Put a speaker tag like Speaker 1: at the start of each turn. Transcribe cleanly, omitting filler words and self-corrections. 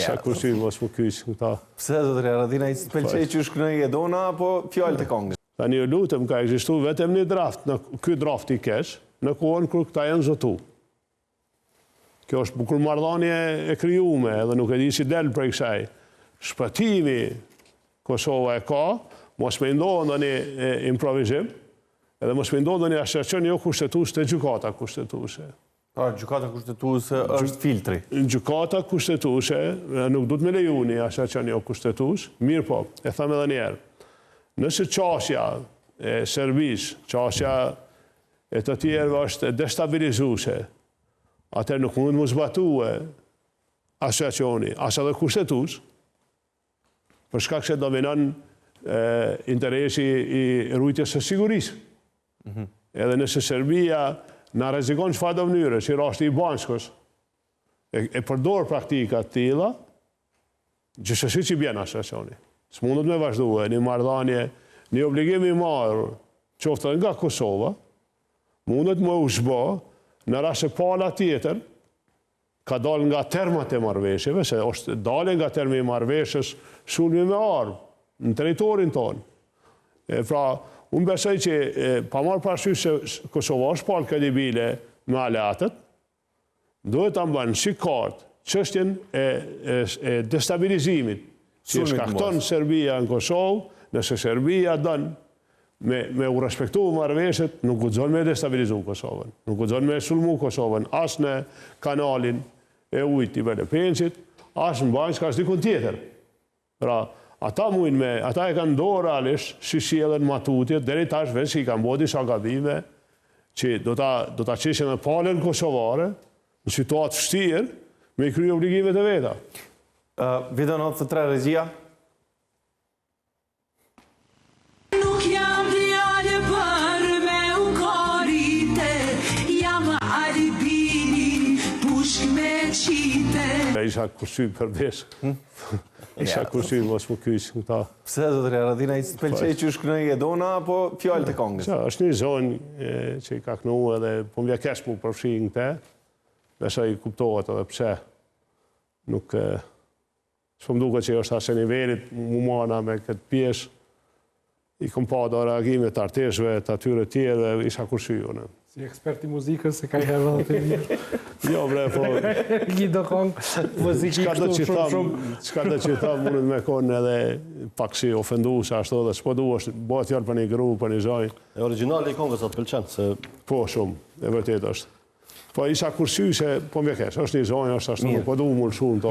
Speaker 1: Isha kursy mos më kyç këta.
Speaker 2: Pse zotëri Aradina i pëlqej që shkënoi e dona apo fjalët e këngës?
Speaker 1: Tani ju lutem, ka ekzistuar vetëm një draft, ky draft i kesh, në kohën kur këta janë zotu. Kjo është bukur marrëdhënie e krijuar, edhe nuk e di si del prej kësaj. Shpëtimi Kosova e ka, mos me ndonë ndonjë improvizim, edhe mos me ndonë ndonjë asociacion jo kushtetues te gjykata kushtetuese.
Speaker 2: Pra, gjykata kushtetuese është filtri.
Speaker 1: Gjykata kushtetuese nuk duhet me lejuni asociacion jo kushtetues, mirë po, e them edhe një herë. Nëse çështja e Serbisë, çështja e të tjerëve është destabilizuese, atëherë nuk mund të zbatue asociacioni, as edhe kushtetues, për shkak se dominon interesi i rujtjes së sigurisë. Edhe nëse Serbia na rrezikon çfarë do mënyre, si rasti i Banskës, e përdor praktika të tilla, gjithsesi që bjen asociacioni. S'mundet me vazhdue një marrëdhënie, një obligim i marrë, qoftë nga Kosova, mundet me u zhbo në rast se pala tjetër ka dalë nga termat e marrëveshjeve, se është dalë nga termi i marrëveshjes sulmi me armë në territorin tonë. Pra, unë besoj që pa marrë parasysh se Kosova është palë kredibile me aleatët, duhet ta mbanë si kartë çështjen e destabilizimit që shkakton Serbia në Kosovë, nëse Serbia don me u respektu marrëveshjet, nuk guxon me destabilizu Kosovën, nuk guxon me sulmu Kosovën, as në kanalin e ujit i Belepencit, as në Banjska, as dikun tjetër. Pra, ata e kanë dorë realisht si sjellën matutjet, deri tash veç i kanë bërë disa gabime që do ta çeshin me palën kosovare në situatë vështirë me i kry obligimet e veta.
Speaker 2: Video 93 regjia.
Speaker 3: Nuk jam djalë për me u korite, jam albini, pushk me qite.
Speaker 1: Isha kursy përveç. Isha kursy mos më kyç këta.
Speaker 2: Pse zotëri Aradina i pëlqej që shkënoi e dona apo fjalët e këngës?
Speaker 1: Është një zonë që i ka kënu edhe po më kesh mu përfshi në te, besoj kuptohet edhe pse nuk s'po më duket që është asë nivelit mumana me këtë pjesë, i kom pa do reagime të artishve, të atyre tjerë, isha kursy unë.
Speaker 4: Si ekspert i muzikës, se ka i herë dhe të mirë.
Speaker 1: Jo, bre, po...
Speaker 4: Gido kongë, muziki kështu shumë.
Speaker 1: Qka do që ta mundet me konë edhe pak si ofendu, se ashtu dhe s'po du është, bëhet fjallë për një gru, për një zoj.
Speaker 5: E originali i kongës atë pëlqen, se...
Speaker 1: Po, shumë, e vërtet është. Po isha kursy se, po më kesh, është një zoj, është ashtu, po du mullë shumë to.